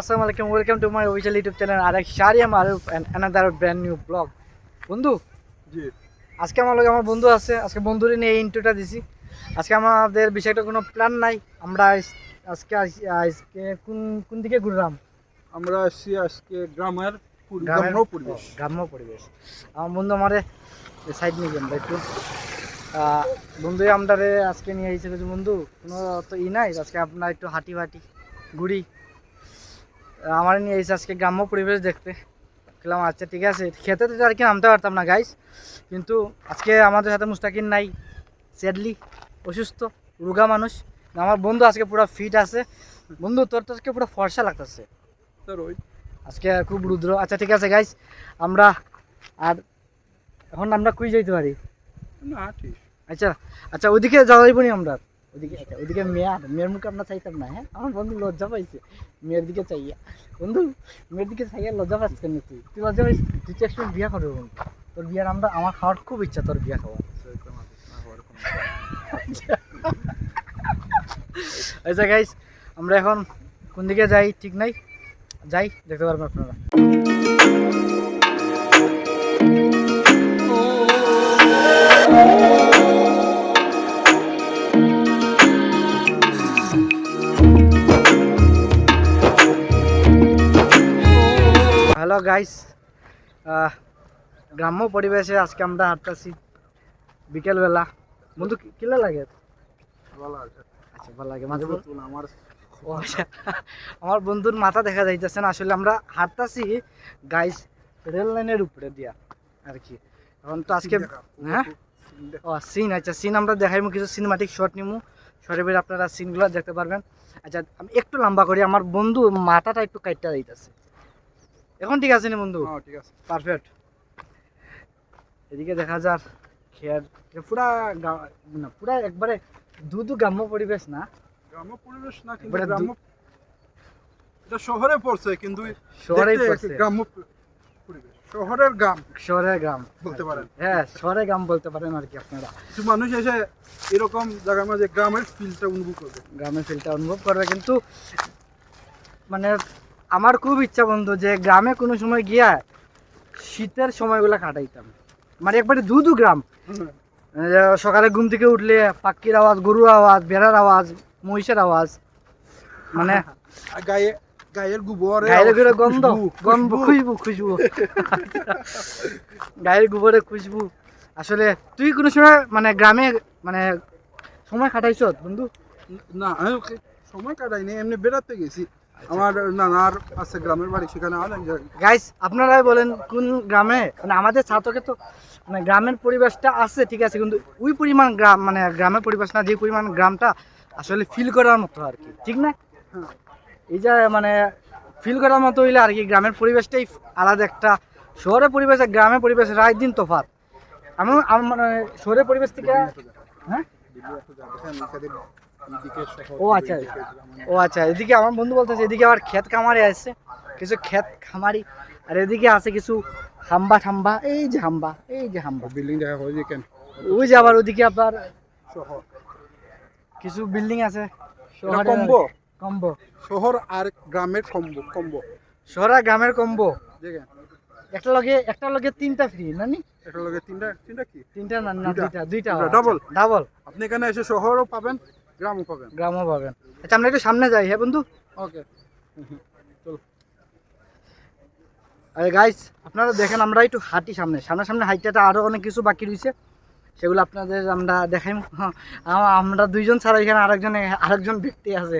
আসসালামু আলাইকুম, welcome to my official YouTube channel আরেক Sharia Maruf and another brand new blog. বন্ধু, জি আজকে আমার লগে আমার বন্ধু আছে, আজকে বন্ধুরে নিয়ে এই ইন্ট্রোটা দিছি। আজকে আমাদের বিষয়টা কোনো প্ল্যান নাই, আমরা আজকে কোন কোন দিকে ঘুরলাম? আমরা আসছি আজকে গ্রামের গ্রামের পরিবেশ। গ্রাম্য পরিবেশ। আমার বন্ধু আমারে সাইড নিয়ে গেলাম একটু। বন্ধুই আমরারে আজকে নিয়ে এসেছে কিছু বন্ধু, কোনো তো নাই, আজকে আপনার একটু হাঁটি ঘুরি। আমার নিয়ে এসে আজকে গ্রাম্য পরিবেশ দেখতে গেলাম। আচ্ছা ঠিক আছে, খেতে তো আর কি নামতে পারতাম না গাইস, কিন্তু আজকে আমাদের সাথে মুস্তাকিন নাই, স্যাডলি অসুস্থ রোগা মানুষ। আমার বন্ধু আজকে পুরো ফিট আছে। বন্ধু তোর তো আজকে পুরো ফর্সা লাগতেছে আজকে, খুব রুদ্র। আচ্ছা ঠিক আছে গাইস, আমরা আর এখন আমরা কুই যাইতে পারি? আচ্ছা আচ্ছা, ওইদিকে যাওয়া যাইব নি আমরা? ওইদিকে মেয়ের মুখে আমরা চাইতাম না। হ্যাঁ, আমার বন্ধু লজ্জা পাইছে মেয়ের দিকে চাইয়া। বন্ধু, মেয়ের দিকে চাইয়া লজ্জা পাচ্ছিস কেন তুই? তুই লজ্জা পাইছিস? তুই তো একটু বিয়া করবি বন্ধু, তোর বিয়ার আমার খাওয়ার খুব ইচ্ছা, তোর বিয়া খাওয়া। আচ্ছা গাইস, আমরা এখন কোন দিকে যাই ঠিক নাই, যাই দেখতে পারবেন আপনারা। হ্যালো গাইস, গ্রাম্য পরিবেশে আজকে আমরা হাঁটতেছি বিকেলবেলা। বন্ধু কিলা লাগে? আচ্ছা ভালো লাগে মাঝে আমার বন্ধুর মাথা দেখা যাইতেছে না। আসলে আমরা হাঁটতেছি গাইস রেল লাইনের উপরে দিয়া আর কি। এখন তো আজকে হ্যাঁ সিন, আচ্ছা সিন আমরা দেখাইমু, কিছু সিনেমাটিক শট নিমু, শর্টের বের আপনারা সিনগুলো দেখতে পারবেন। আচ্ছা আমি একটু লম্বা করি, আমার বন্ধু মাথাটা একটু কাটতে যাইতেছে। এখন ঠিক আছে নি বন্ধু? ঠিক আছে, পারফেক্ট। এদিকে দেখা যাক খেয়ার পুরা না, পুরা একবারে দু গ্রাম্য পরিবেশ না? গ্রাম্য পরিবেশ না, কিন্তু এটা শহরে পড়ছে, কিন্তু শহরেই পড়ছে। গ্রাম্য পরিবেশ, শহরের গ্রাম বলতে পারেন। হ্যাঁ, শহরের গ্রাম বলতে পারেন আর কি আপনারা। কিছু মানুষ এসে এরকম জায়গার মাঝে গ্রামের ফিলটা অনুভব করবে, কিন্তু মানে আমার খুব ইচ্ছা বন্ধু যে গ্রামে কোনো সময় গিয়া শীতের সময়গুলো কাটাইতাম। মানে একবারে দু গ্রাম, সকালে ঘুম থেকে উঠলে পাখির আওয়াজ, গরুর আওয়াজ, ভেড়ার আওয়াজ, মহিষের আওয়াজ, মানে গায়ের গোবরে গন্ধ খুশবু গায়ের গোবরে খুশবু। আসলে তুই কোনো সময় মানে গ্রামে মানে সময় কাটাইছ বন্ধু? না, আমি সময় কাটাইনি, এমনি বেড়াতে গেছি। আমার নানার আছে গ্রামের বাড়ি, সেখানে গাইস আপনারাই বলেন কোন গ্রামে, মানে আমাদের ছাত্রকে তো মানে গ্রামের পরিবেশটা আছে ঠিক আছে, কিন্তু ওই পরিমাণ গ্রাম মানে গ্রামের পরিবেশ না, যে পরিমাণ গ্রামটা আসলে ফিল করার মতো আর কি, ঠিক না? এই যে মানে ফিল করার মতো হইলে আর কি, গ্রামের পরিবেশটাই আলাদা একটা। শহরের পরিবেশ আর গ্রামের পরিবেশ রাত দিন তফাৎ। আমি মানে শহরের পরিবেশ থেকে হ্যাঁ ও আচ্ছা এদিকে আমার বন্ধু বলতেছে এদিকে আবার ক্ষেত খামারি আছে, কিছু ক্ষেত খামারি, আর এদিকে আছে কিছু হাম্বা, এই যে হাম্বা বিল্ডিং দেখা হয় যে কেন, ওই যে আবার ওদিকে আপনার কিছু বিল্ডিং আছে। কম্বো শহর আর গ্রামের কম্বো শহর আর গ্রামের কম্বো, একটা লগে তিনটা ফ্রি নানি? একটা লগে তিনটা কি? তিনটা না, দুইটা ডাবল। আপনি এখানে এসে শহরও পাবেন, গ্রামও পাবেন। আচ্ছা আমরা একটু সামনে যাই। হ্যাঁ বন্ধু, ওকে চল। আরে গাইস আপনারা দেখেন আমরা একটু হাঁটি, সামনে হাইটাটা আরো অনেক কিছু বাকি রয়েছে, সেগুলো আপনাদের আমরা দেখাই। আমরা দুইজন ছাড়া এখানে আরেকজন ব্যক্তি আছে,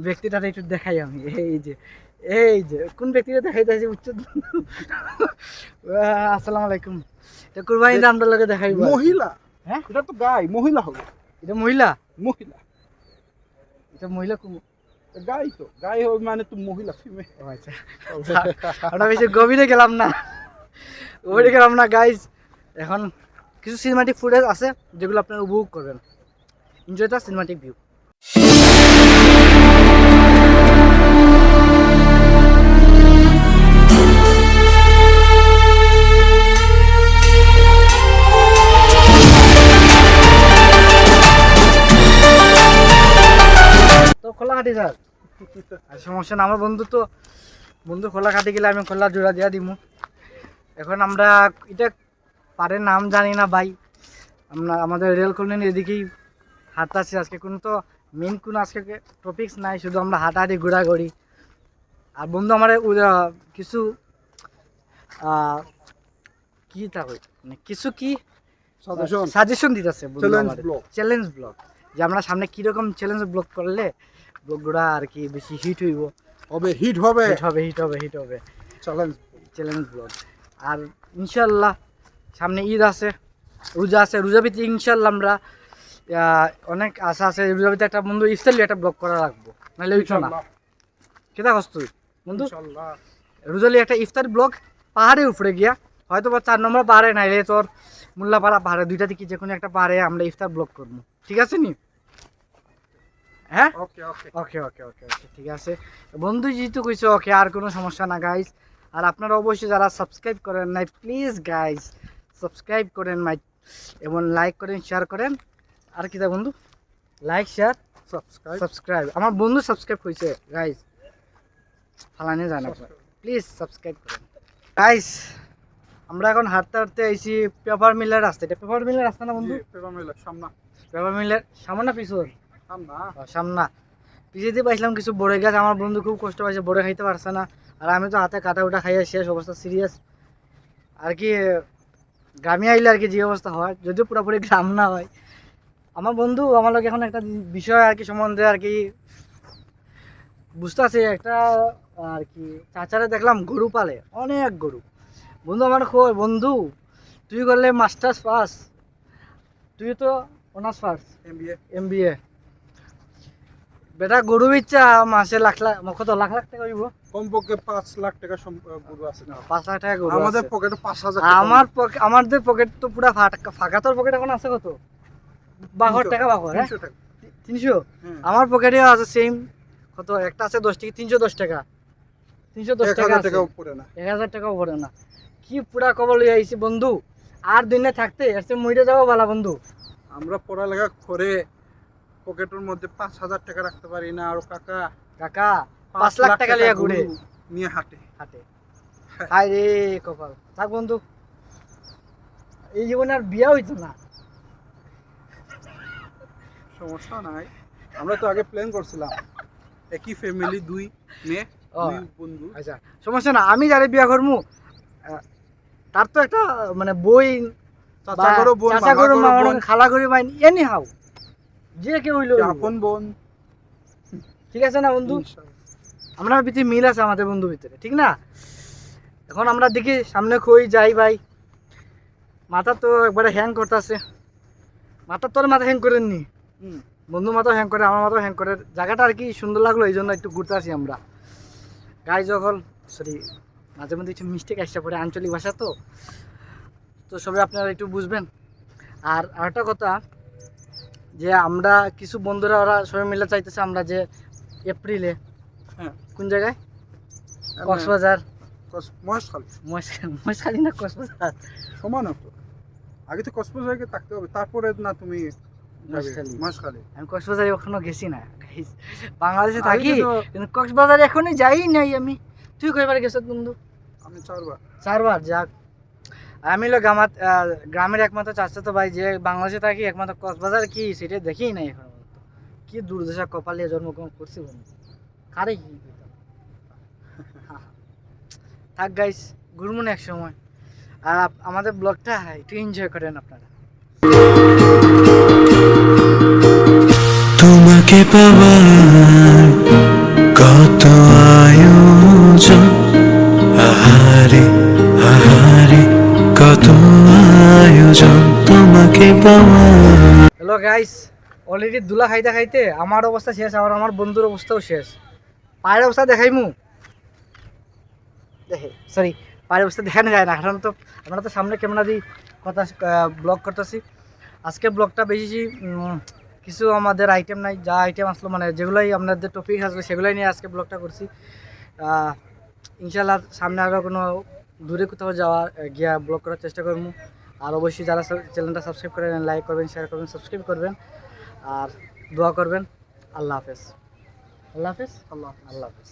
ব্যক্তিটাকে একটু দেখাই আমি। এই যে কোন ব্যক্তিটা দেখাইতেছি উচ্চ। আসসালামু আলাইকুম। কুরবানিতে আমরা লোকে দেখাই মহিলা। হ্যাঁ এটা তো গাই, মহিলা হবে। এটা মহিলা এটা মহিলা গাই তো গাই হবে মানে তো মহিলা, ফিমেল। আচ্ছা আমরা বেশি গভীরে গেলাম না গাইজ। এখন কিছু সিনেমাটিক ফুটেজ আছে যেগুলো আপনারা উপভোগ করবেন। Enjoy the cinematic view. তো খোলা হাঁটি স্যার, সমস্যা না। আমার বন্ধু তো বন্ধু খোলা কাটি গেলে আমি খোলা জোড়া দিয়া দিমু। এখন আমরা এটা পারে নাম জানি না ভাই, আমরা আমাদের রেল কলোনির এদিকেই হাঁটতেছি আজকে। কোনো তো মেন কোনো আজকে টপিকস নাই, শুধু আমরা হাঁটাহাঁটি ঘোরাঘুরি। আর বন্ধু আমার কিছু কি তা মানে কিছু কি সাজেশন দিতেছে চ্যালেঞ্জ ব্লগ, যে আমরা সামনে কিরকম চ্যালেঞ্জ ব্লগ করলে ব্লগগুলো আর কি বেশি হিট হইব, হিট হবে চ্যালেঞ্জ ব্লগ। আর ইনশাল্লাহ সামনে ঈদ আছে, রোজা আছে, রোজা ভিত্তিক ইনশাল্লাহ আমরা অনেক আশা আছে রোজা ভিত্তিক একটা বন্ধু ইফতারলি একটা ব্লগ করা রাখবো, নাহলে উঠো না। কেটা কস তুই বন্ধু? রোজালি একটা ইফতার ব্লগ পাহাড়ের উপরে গিয়া, হয়তো বা 4 নম্বর পাহাড়ে নাইলে তোর মোল্লাপাড়া পাহাড়ে, দুইটা থেকে যে কোনো একটা পাহাড়ে আমরা ইফতার ব্লগ করবো, ঠিক আছে নি? হ্যাঁ ওকে ঠিক আছে বন্ধু, যেহেতু কইছো ওকে, আর কোনো সমস্যা না গাইস। আর আপনারা অবশ্যই যারা সাবস্ক্রাইব করেন নাই, প্লিজ গাইস সাবস্ক্রাইব করেন মাই, এবং লাইক করেন, শেয়ার করেন। আর কি তা বন্ধু, লাইক শেয়ার সাবস্ক্রাইব। আমার বন্ধু সাবস্ক্রাইব হয়েছে গাইস, ফালানি জানা, প্লিজ সাবস্ক্রাইব করেন গাইস। আমরা এখন হাঁটতে হাঁটতে আইছি পেপার মিলের রাস্তা। এটা পেপার মিলের রাস্তা না বন্ধু? পেপার মিলের সামনে পিছন সামনা পিছিয়ে দিয়ে পাইছিলাম কিছু বড়ে গাছ। আমার বন্ধু খুব কষ্ট পাইছে, বড়ে খাইতে পারছে না। আর আমি তো হাতে কাটা উঠা খাইয়া শেষ, অবস্থা সিরিয়াস আর কি। গ্রামে আইলে আর কি যে অবস্থা হয়, যদিও পুরোপুরি গ্রাম না হয়। আমার বন্ধু আমার লোক এখন একটা বিষয় আর কি সম্বন্ধে আর কি বুঝতে আছে। একটা আর কি চাচারে দেখলাম গরু পালে, অনেক গরু। বন্ধু আমার বন্ধু তুই করলে মাস্টার্স পাস, তুই তো অনার্স ফার্স্ট MBA, বেটা গরু বিচ্ছা মাসে লাখ লাখ কত লাখ লাখ টাকা হইব, কমপক্ষে 5 লাখ টাকা গরু আছে না? 5 লাখ টাকা গরু আমাদের পকেটে 5,000 আমাদের পকেট তো পুরো ফাঁকা। তোর পকেট এখন আছে কত? 12 টাকা, 300। আমার পকেটেও আছে সেম, কত একটা আছে 10 টাকা, 310 টাকা, 310 টাকা, 1000 টাকাও পড়ে না। কি পুরা কবল লই আইছি বন্ধু, আর দিনে থাকতে এসে মইরে যাবো বালা বন্ধু। আমরা পড়ালেখা করে পকেটের মধ্যে 5,000 টাকা রাখতে পারি না, আর কাকা 5 লাখ টাকা লিয়া ঘুরে নিয়ে হাঁটে হাই রে কপাল। থাক বন্ধু, এই জীবনে আর বিয়া হইতো না, সমস্যা নাই। আমরা তো আগে প্ল্যান করছিলাম একই ফ্যামিলি, 2 মেয়ে 2 বন্ধু। আচ্ছা সমস্যা না, আমি যারে বিয়া করমু তার তো একটা মানে বই, চাচা করো মামা খালা করে মাইন, এনি হাউ যে কেউ হইলো আপন বোন, ঠিক আছে না বন্ধু? আমরা ভিতরে মিল আছে আমাদের বন্ধু ভিতরে, ঠিক না? এখন আমরা দেখি সামনে কই যাই ভাই। মাথা তো একবারে হ্যাং করতেছে, মাথা তোর মাথা হ্যাং করেননি বন্ধু? মাথা হ্যাং করে, আমার মাথাও হ্যাং করে। জায়গাটা আর কি সুন্দর লাগলো, এই জন্য একটু ঘুরতে আসি আমরা। গাই যখন সরি মাঝে মধ্যে একটু মিস্টেক আসতে পড়ে, আঞ্চলিক ভাষা তো সবাই আপনারা একটু বুঝবেন। আর আরেকটা কথা, যে আমরা কিছু বন্ধুরা ওরা সবাই মিলে চাইতেছে আমরা যে এপ্রিলে কোন জায়গায়, কক্সবাজার, মহেশখালী না কক্সবাজার সমান তো। আগে তো কক্সবাজারে থাকতে হবে, তারপরে না তুমি মহেশখালী। আমি কক্সবাজারে এখনো গেছি না, বাংলাদেশে থাকি কিন্তু কক্সবাজারে এখনো যাই নাই আমি। তুই কয়বার গেছ বন্ধু? আমি 4 বার। যাক, আমি হলো গ্রামের একমাত্র চাচাতো ভাই যে বাংলাদেশে থাকি, একমাত্র কক্সবাজার কি সেটা দেখেই নাই এখন। কি দুর্দশা কপালে জন্মগ্রহণ করছি বন্ধু, কারে কি থাক গাইস, ঘুরমুন এক সময়। আর আমাদের ব্লগটা একটু এনজয় করেন আপনারা। তোমাকে পাওয়ার কত আয়োজন, আহারে আহারে কত আয়োজন তোমাকে পাওয়ার। হ্যালো গাইস, অলরেডি দুলা খাইতে খাইতে আমার অবস্থা শেষ, আর আমার বন্ধুর অবস্থাও শেষ। পায়ের অবস্থা দেখাইমু, সরি পায়ের অবস্থা দেখানো যায় না, কারণ তো আমরা তো সামনে ক্যামেরা দিয়ে কথা ব্লগ করতেছি। আজকে ব্লগটা বেশি কিছু আমাদের আইটেম নাই, যা আইটেম আসলো মানে যেগুলোই আপনাদের টপিক আসলো সেগুলোই নিয়ে আজকে ব্লগটা করছি। ইনশাল্লাহ সামনে আরও কোনো দূরে কোথাও যাওয়া গিয়া ব্লগ করার চেষ্টা করবো। আর অবশ্যই যারা চ্যানেলটা সাবস্ক্রাইব করেন, লাইক করবেন, শেয়ার করবেন, সাবস্ক্রাইব করবেন, আর দোয়া করবেন। আল্লাহ হাফেজ। আল্লাহ হাফেজ। আল্লাহ হাফেজ।